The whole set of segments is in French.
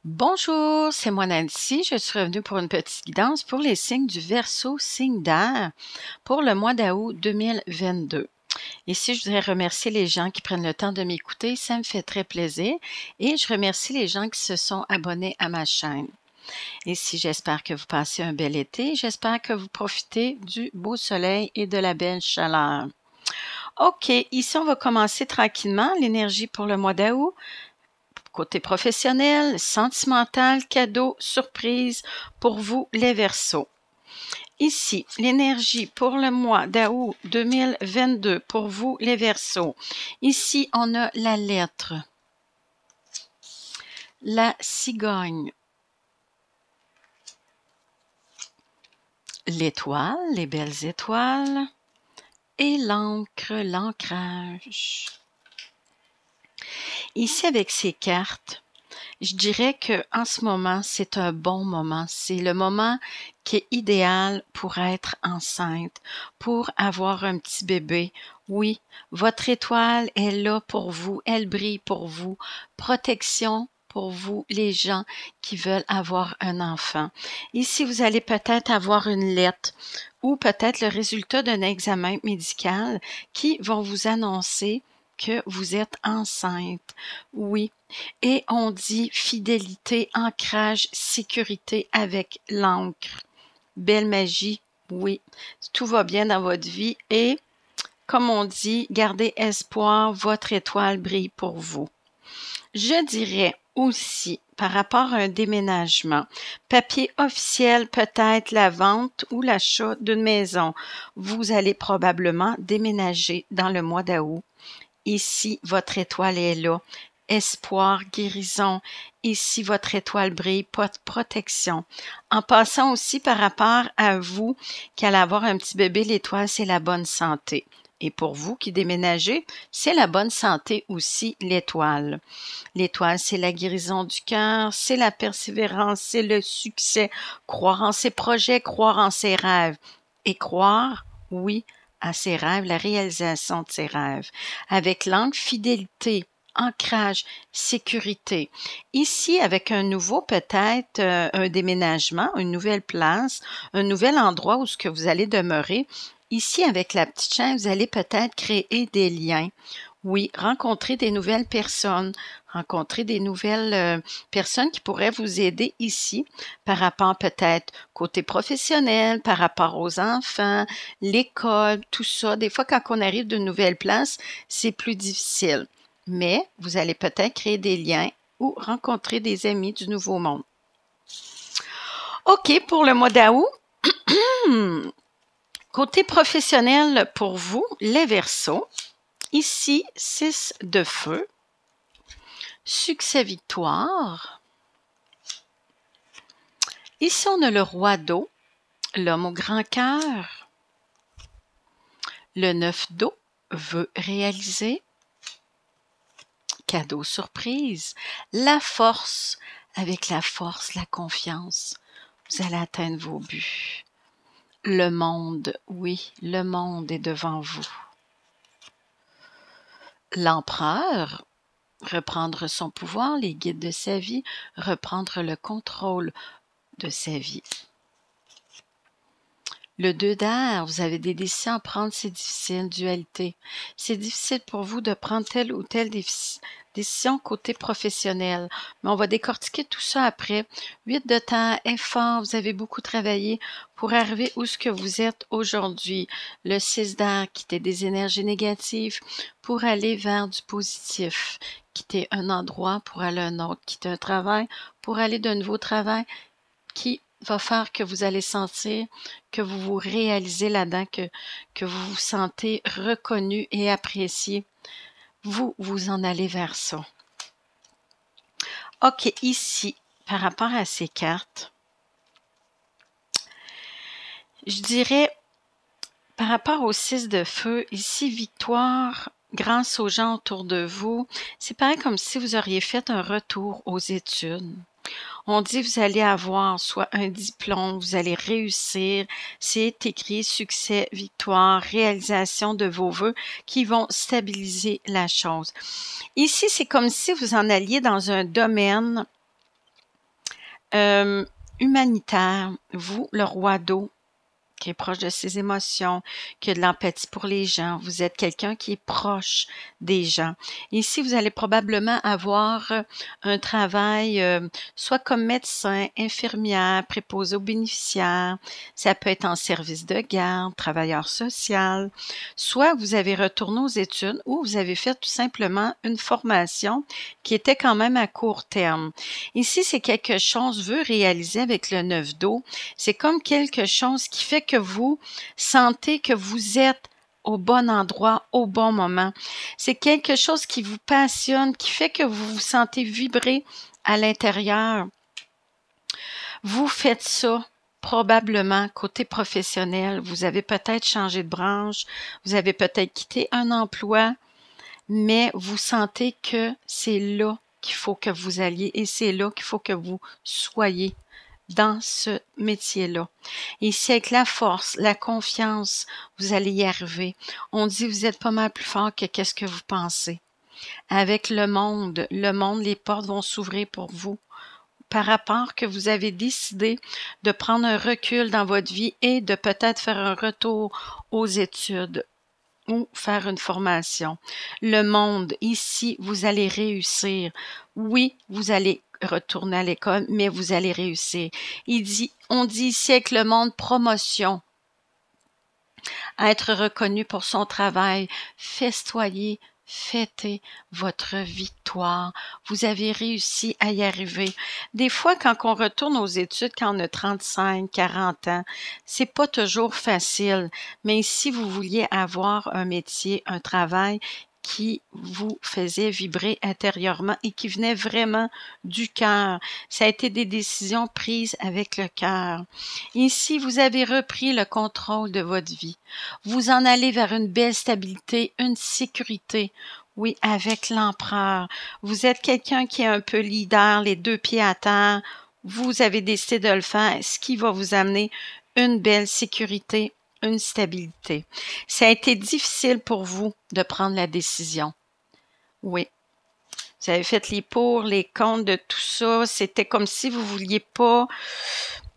Bonjour, c'est moi Nancy. Je suis revenue pour une petite guidance pour les signes du Verseau, signe d'air, pour le mois d'août 2022. Ici, je voudrais remercier les gens qui prennent le temps de m'écouter. Ça me fait très plaisir. Et je remercie les gens qui se sont abonnés à ma chaîne. Ici, j'espère que vous passez un bel été. J'espère que vous profitez du beau soleil et de la belle chaleur. OK, ici, on va commencer tranquillement. L'énergie pour le mois d'août. Côté professionnel, sentimental, cadeau, surprise pour vous les Verseaux. Ici, l'énergie pour le mois d'août 2022 pour vous les Verseaux. Ici, on a la lettre, la cigogne, l'étoile, les belles étoiles et l'encre, l'ancrage. Ici, avec ces cartes, je dirais que en ce moment, c'est un bon moment. C'est le moment qui est idéal pour être enceinte, pour avoir un petit bébé. Oui, votre étoile est là pour vous, elle brille pour vous. Protection pour vous, les gens qui veulent avoir un enfant. Ici, vous allez peut-être avoir une lettre ou peut-être le résultat d'un examen médical qui vont vous annoncer que vous êtes enceinte. Oui. Et on dit fidélité, ancrage, sécurité avec l'encre. Belle magie, oui. Tout va bien dans votre vie et, comme on dit, gardez espoir, votre étoile brille pour vous. Je dirais aussi, par rapport à un déménagement, papier officiel, peut-être la vente ou l'achat d'une maison. Vous allez probablement déménager dans le mois d'août. Ici, votre étoile est là. Espoir, guérison. Ici, votre étoile brille, protection. En passant aussi par rapport à vous qui allez avoir un petit bébé, l'étoile, c'est la bonne santé. Et pour vous qui déménagez, c'est la bonne santé aussi, l'étoile. L'étoile, c'est la guérison du cœur, c'est la persévérance, c'est le succès. Croire en ses projets, croire en ses rêves. Et croire, oui, à ses rêves, la réalisation de ses rêves. Avec l'angle fidélité, ancrage, sécurité. Ici, avec un nouveau peut-être un déménagement, une nouvelle place, un nouvel endroit où ce que vous allez demeurer. Ici, avec la petite chaîne, vous allez peut-être créer des liens. Oui, rencontrer des nouvelles personnes, rencontrer des nouvelles personnes qui pourraient vous aider ici par rapport peut-être côté professionnel, par rapport aux enfants, l'école, tout ça. Des fois, quand on arrive d'une nouvelle place, c'est plus difficile. Mais vous allez peut-être créer des liens ou rencontrer des amis du nouveau monde. OK, pour le mois d'août, côté professionnel pour vous, les Verseaux. Ici, 6 de feu, succès-victoire. Ici, on a le roi d'eau, l'homme au grand cœur. Le 9 d'eau, vœu réalisé. Cadeau surprise. La force, avec la force, la confiance, vous allez atteindre vos buts. Le monde, oui, le monde est devant vous. L'empereur, reprendre son pouvoir, les guides de sa vie, reprendre le contrôle de sa vie. Le 2 d'air, vous avez des décisions à prendre, c'est difficile, dualité. C'est difficile pour vous de prendre telle ou telle décision côté professionnel. Mais on va décortiquer tout ça après. 8 de terre, effort, vous avez beaucoup travaillé pour arriver où ce que vous êtes aujourd'hui. Le 6 d'air, quitter des énergies négatives pour aller vers du positif. Quitter un endroit pour aller à un autre. Quitter un travail pour aller d'un nouveau travail qui va faire que vous allez sentir que vous vous réalisez là-dedans, que vous vous sentez reconnu et apprécié. Vous en allez vers ça. OK, ici, par rapport à ces cartes, je dirais, par rapport au 6 de feu, ici, victoire, grâce aux gens autour de vous, c'est pareil comme si vous auriez fait un retour aux études. On dit vous allez avoir soit un diplôme, vous allez réussir, c'est écrit succès, victoire, réalisation de vos vœux qui vont stabiliser la chose. Ici, c'est comme si vous en alliez dans un domaine Humanitaire, vous, le roi d'eau, qui est proche de ses émotions, qui a de l'empathie pour les gens. Vous êtes quelqu'un qui est proche des gens. Ici, vous allez probablement avoir un travail, soit comme médecin, infirmière, préposé aux bénéficiaires. Ça peut être en service de garde, travailleur social. Soit vous avez retourné aux études ou vous avez fait tout simplement une formation qui était quand même à court terme. Ici, c'est quelque chose veut réaliser avec le 9 d'eau. C'est comme quelque chose qui fait que vous sentez que vous êtes au bon endroit, au bon moment. C'est quelque chose qui vous passionne, qui fait que vous vous sentez vibrer à l'intérieur. Vous faites ça probablement côté professionnel. Vous avez peut-être changé de branche, vous avez peut-être quitté un emploi, mais vous sentez que c'est là qu'il faut que vous alliez et c'est là qu'il faut que vous soyez dans ce métier-là. Ici, avec la force, la confiance, vous allez y arriver. On dit vous êtes pas mal plus fort que qu'est-ce que vous pensez. Avec le monde, les portes vont s'ouvrir pour vous. Par rapport que vous avez décidé de prendre un recul dans votre vie et de peut-être faire un retour aux études ou faire une formation. Le monde, ici, vous allez réussir. Oui, vous allez retourner à l'école, mais vous allez réussir. On dit ici avec le monde promotion, être reconnu pour son travail, festoyer, fêtez votre victoire. Vous avez réussi à y arriver. Des fois, quand on retourne aux études, quand on a 35, 40 ans, c'est pas toujours facile. Mais si vous vouliez avoir un métier, un travail qui vous faisait vibrer intérieurement et qui venait vraiment du cœur. Ça a été des décisions prises avec le cœur. Ici, vous avez repris le contrôle de votre vie. Vous en allez vers une belle stabilité, une sécurité. Oui, avec l'empereur. Vous êtes quelqu'un qui est un peu leader, les deux pieds à terre. Vous avez décidé de le faire, ce qui va vous amener une belle sécurité, une stabilité. Ça a été difficile pour vous de prendre la décision. Oui. Vous avez fait les pour, les contre de tout ça. C'était comme si vous vouliez pas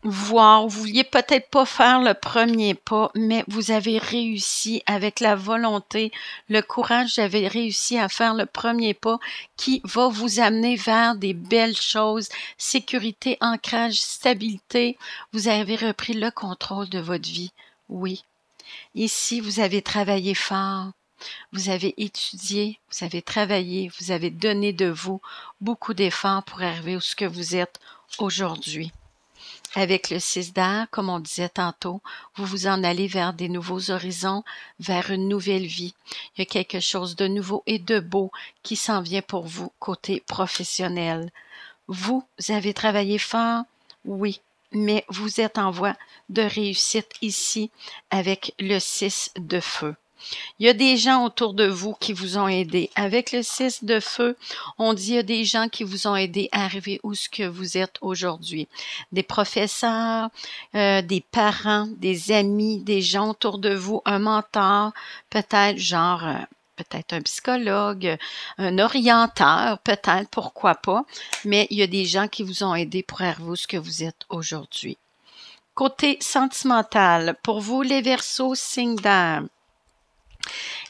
voir, vous vouliez peut-être pas faire le premier pas, mais vous avez réussi avec la volonté, le courage, vous avez réussi à faire le premier pas qui va vous amener vers des belles choses, sécurité, ancrage, stabilité. Vous avez repris le contrôle de votre vie. Oui. Ici, vous avez travaillé fort. Vous avez étudié, vous avez travaillé, vous avez donné de vous beaucoup d'efforts pour arriver où ce que vous êtes aujourd'hui. Avec le 6 d'air, comme on disait tantôt, vous vous en allez vers des nouveaux horizons, vers une nouvelle vie. Il y a quelque chose de nouveau et de beau qui s'en vient pour vous côté professionnel. Vous avez travaillé fort, oui, mais vous êtes en voie de réussite ici avec le 6 de feu. Il y a des gens autour de vous qui vous ont aidé. Avec le 6 de feu, on dit il y a des gens qui vous ont aidé à arriver où ce que vous êtes aujourd'hui. Des professeurs, des parents, des amis, des gens autour de vous, un mentor, peut-être genre peut-être un psychologue, un orienteur, peut-être, pourquoi pas, mais il y a des gens qui vous ont aidé pour arriver où ce que vous êtes aujourd'hui. Côté sentimental, pour vous les Verseaux, signe d'air.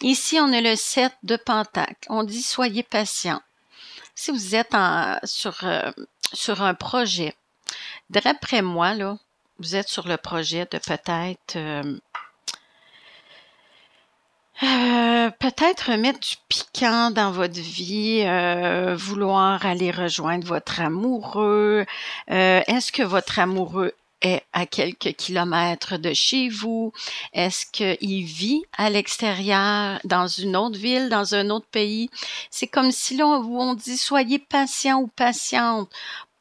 Ici, on a le 7 de Pentacle. On dit soyez patient. Si vous êtes sur un projet, d'après moi, là, vous êtes sur le projet de peut-être mettre du piquant dans votre vie, vouloir aller rejoindre votre amoureux. Est-ce que votre amoureux est à quelques kilomètres de chez vous? Est-ce qu'il vit à l'extérieur, dans une autre ville, dans un autre pays? C'est comme si là, on dit soyez patient ou patiente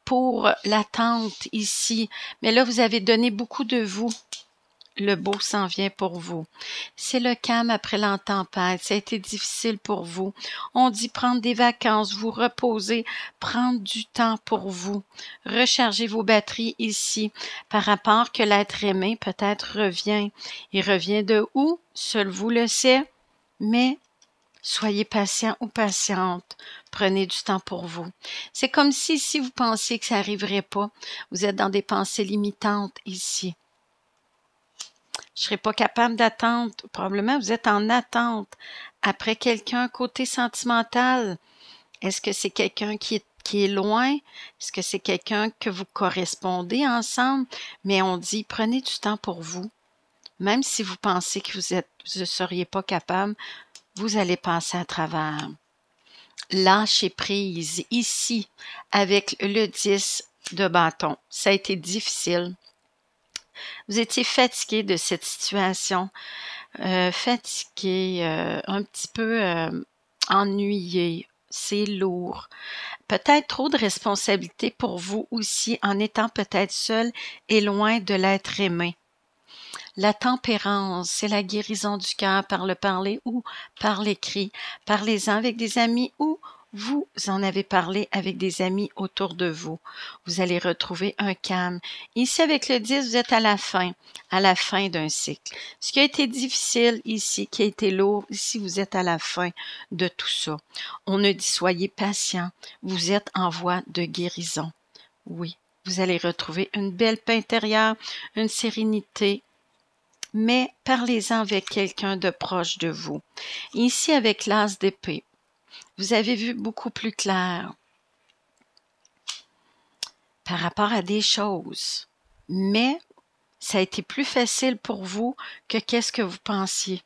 pour l'attente ici. Mais là, vous avez donné beaucoup de vous. Le beau s'en vient pour vous. C'est le calme après l'entempête. Ça a été difficile pour vous. On dit prendre des vacances, vous reposer, prendre du temps pour vous. Recharger vos batteries ici. Par rapport que l'être aimé peut-être revient. Il revient de où? Seul vous le sait. Mais soyez patient ou patiente. Prenez du temps pour vous. C'est comme si vous pensiez que ça n'arriverait pas. Vous êtes dans des pensées limitantes ici. Je ne serai pas capable d'attendre. Probablement, vous êtes en attente après quelqu'un côté sentimental. Est-ce que c'est quelqu'un qui est loin? Est-ce que c'est quelqu'un que vous correspondez ensemble? Mais on dit, prenez du temps pour vous. Même si vous pensez que vous ne seriez pas capable, vous allez passer à travers. Lâchez prise ici avec le 10 de bâton. Ça a été difficile. Vous étiez fatigué de cette situation, fatigué, un petit peu ennuyé. C'est lourd. Peut-être trop de responsabilités pour vous aussi en étant peut-être seul et loin de l'être aimé. La tempérance, c'est la guérison du cœur par le parler ou par l'écrit. Parlez-en avec des amis ou vous en avez parlé avec des amis autour de vous. Vous allez retrouver un calme. Ici, avec le 10, vous êtes à la fin d'un cycle. Ce qui a été difficile ici, qui a été lourd, ici, vous êtes à la fin de tout ça. On ne dit soyez patient. Vous êtes en voie de guérison. Oui, vous allez retrouver une belle paix intérieure, une sérénité, mais parlez-en avec quelqu'un de proche de vous. Ici, avec l'as d'épée, vous avez vu beaucoup plus clair par rapport à des choses, mais ça a été plus facile pour vous que qu'est-ce que vous pensiez.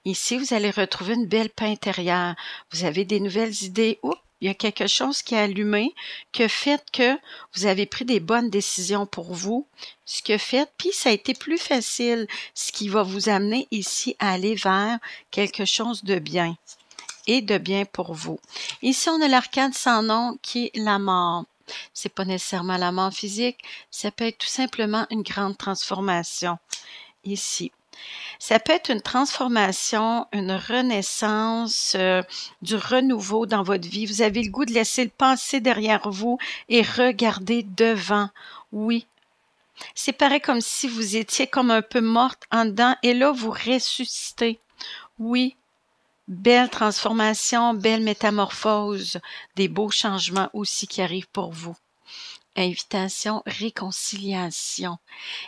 Ici, vous allez retrouver une belle paix intérieure. Vous avez des nouvelles idées. Oups, il y a quelque chose qui a allumé, que fait que vous avez pris des bonnes décisions pour vous, ce que fait, puis ça a été plus facile, ce qui va vous amener ici à aller vers quelque chose de bien et de bien pour vous. Ici, on a l'arcade sans nom qui est la mort. C'est pas nécessairement la mort physique, ça peut être tout simplement une grande transformation ici. Ça peut être une transformation, une renaissance, du renouveau dans votre vie. Vous avez le goût de laisser le passé derrière vous et regarder devant. Oui. C'est pareil comme si vous étiez comme un peu morte en dedans et là, vous ressuscitez. Oui. Belle transformation, belle métamorphose, des beaux changements aussi qui arrivent pour vous. Invitation, réconciliation.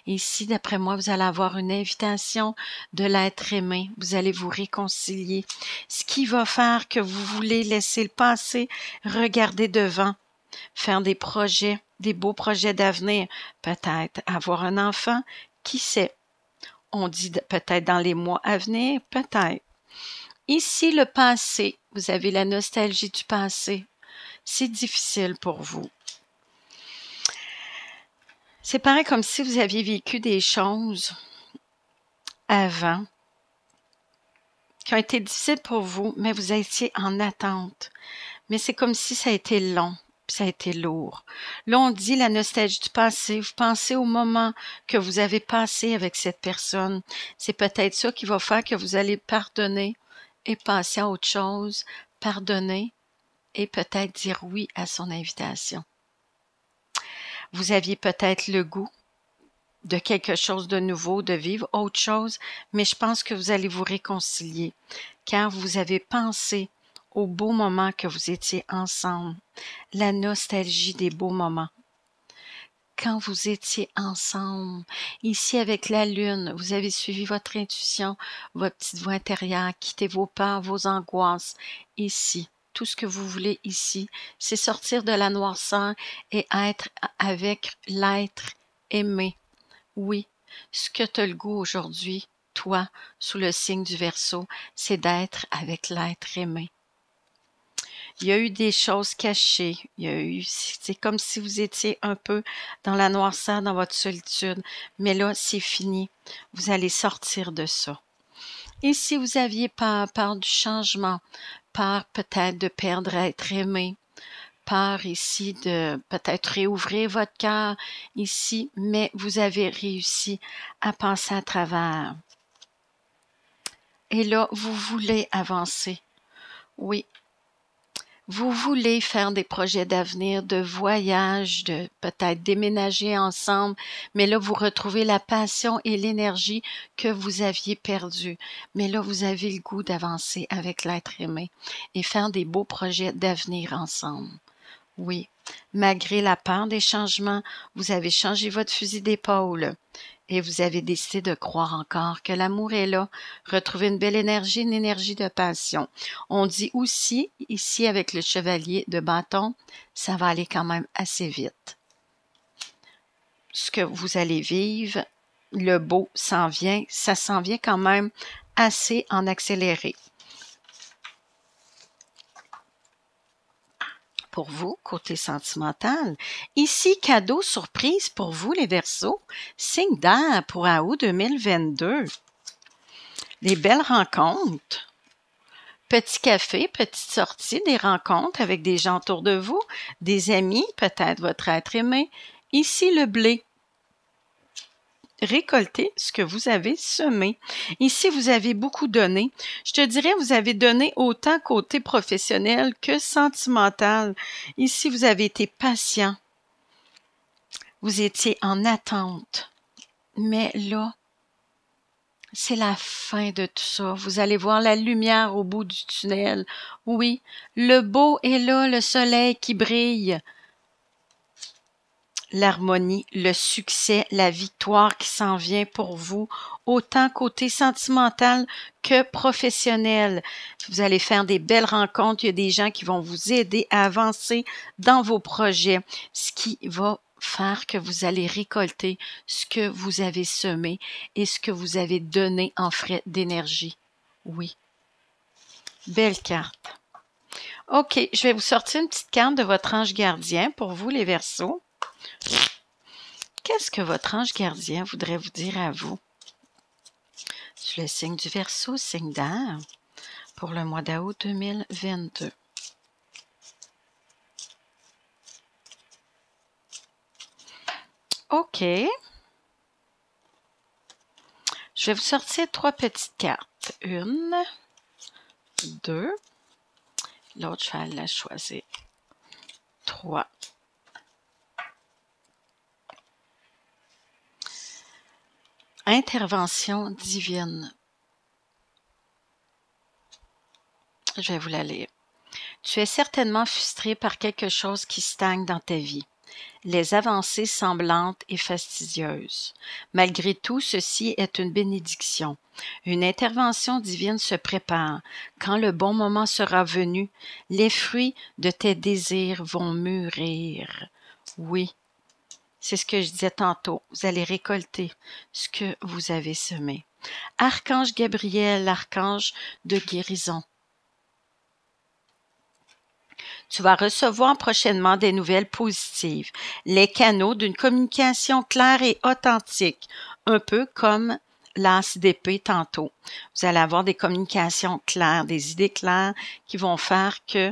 Ici, d'après moi, vous allez avoir une invitation de l'être aimé. Vous allez vous réconcilier. Ce qui va faire que vous voulez laisser le passé, regarder devant, faire des projets, des beaux projets d'avenir. Peut-être avoir un enfant, qui sait? On dit peut-être dans les mois à venir, peut-être. Ici, le passé, vous avez la nostalgie du passé. C'est difficile pour vous. C'est pareil comme si vous aviez vécu des choses avant qui ont été difficiles pour vous, mais vous étiez en attente. Mais c'est comme si ça a été long, puis ça a été lourd. Là, on dit la nostalgie du passé. Vous pensez au moment que vous avez passé avec cette personne. C'est peut-être ça qui va faire que vous allez pardonner et passer à autre chose, pardonner et peut-être dire oui à son invitation. Vous aviez peut-être le goût de quelque chose de nouveau, de vivre autre chose, mais je pense que vous allez vous réconcilier car vous avez pensé aux beaux moments que vous étiez ensemble, la nostalgie des beaux moments. Quand vous étiez ensemble, ici avec la lune, vous avez suivi votre intuition, votre petite voix intérieure, quittez vos peurs, vos angoisses, ici. Tout ce que vous voulez ici, c'est sortir de la noirceur et être avec l'être aimé. Oui, ce que tu as le goût aujourd'hui, toi, sous le signe du Verseau, c'est d'être avec l'être aimé. Il y a eu des choses cachées, c'est comme si vous étiez un peu dans la noirceur, dans votre solitude, mais là, c'est fini. Vous allez sortir de ça. Et si vous aviez peur du changement, peur peut-être de perdre à être aimé, peur ici de peut-être réouvrir votre cœur ici, mais vous avez réussi à passer à travers. Et là, vous voulez avancer. Oui. Vous voulez faire des projets d'avenir, de voyage, de peut-être déménager ensemble, mais là, vous retrouvez la passion et l'énergie que vous aviez perdue. Mais là, vous avez le goût d'avancer avec l'être aimé et faire des beaux projets d'avenir ensemble. Oui, malgré la peur des changements, vous avez changé votre fusil d'épaule et vous avez décidé de croire encore que l'amour est là. Retrouvez une belle énergie, une énergie de passion. On dit aussi, ici avec le chevalier de bâton, ça va aller quand même assez vite. Ce que vous allez vivre, le beau s'en vient, ça s'en vient quand même assez en accéléré. Pour vous, côté sentimental. Ici, cadeau surprise pour vous, les Verseaux. Signe d'air pour août 2022. Des belles rencontres. Petit café, petite sortie, des rencontres avec des gens autour de vous, des amis, peut-être votre être aimé. Ici, le blé. Récoltez ce que vous avez semé. Ici, vous avez beaucoup donné. Je te dirais, vous avez donné autant côté professionnel que sentimental. Ici, vous avez été patient. Vous étiez en attente. Mais là, c'est la fin de tout ça. Vous allez voir la lumière au bout du tunnel. Oui, le beau est là, le soleil qui brille. L'harmonie, le succès, la victoire qui s'en vient pour vous, autant côté sentimental que professionnel. Vous allez faire des belles rencontres, il y a des gens qui vont vous aider à avancer dans vos projets, ce qui va faire que vous allez récolter ce que vous avez semé et ce que vous avez donné en frais d'énergie. Oui. Belle carte. OK, je vais vous sortir une petite carte de votre ange gardien pour vous, les Verseaux. Qu'est-ce que votre ange gardien voudrait vous dire à vous? Sur le signe du Verseau, signe d'air, pour le mois d'août 2022. OK. Je vais vous sortir 3 petites cartes. 1, 2. L'autre, je vais la choisir. 3. Intervention divine. Je vais vous la lire. Tu es certainement frustré par quelque chose qui stagne dans ta vie. Les avancées semblantes et fastidieuses. Malgré tout, ceci est une bénédiction. Une intervention divine se prépare. Quand le bon moment sera venu, les fruits de tes désirs vont mûrir. Oui, c'est ce que je disais tantôt. Vous allez récolter ce que vous avez semé. Archange Gabriel, l'archange de guérison. Tu vas recevoir prochainement des nouvelles positives, les canaux d'une communication claire et authentique, un peu comme l'as d'épée tantôt. Vous allez avoir des communications claires, des idées claires qui vont faire que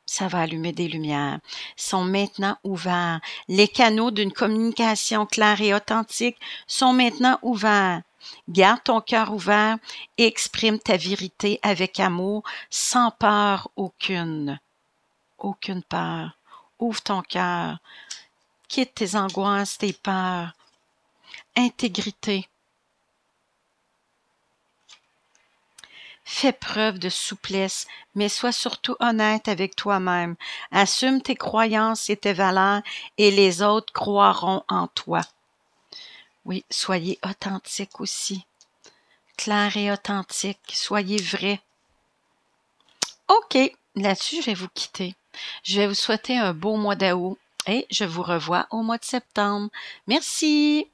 ça va allumer des lumières. Ils sont maintenant ouverts. Les canaux d'une communication claire et authentique sont maintenant ouverts. Garde ton cœur ouvert et exprime ta vérité avec amour, sans peur aucune. Aucune peur. Ouvre ton cœur. Quitte tes angoisses, tes peurs. Intégrité. Fais preuve de souplesse, mais sois surtout honnête avec toi-même. Assume tes croyances et tes valeurs et les autres croiront en toi. Oui, soyez authentique aussi. Clair et authentique. Soyez vrai. OK, là-dessus, je vais vous quitter. Je vais vous souhaiter un beau mois d'août et je vous revois au mois de septembre. Merci!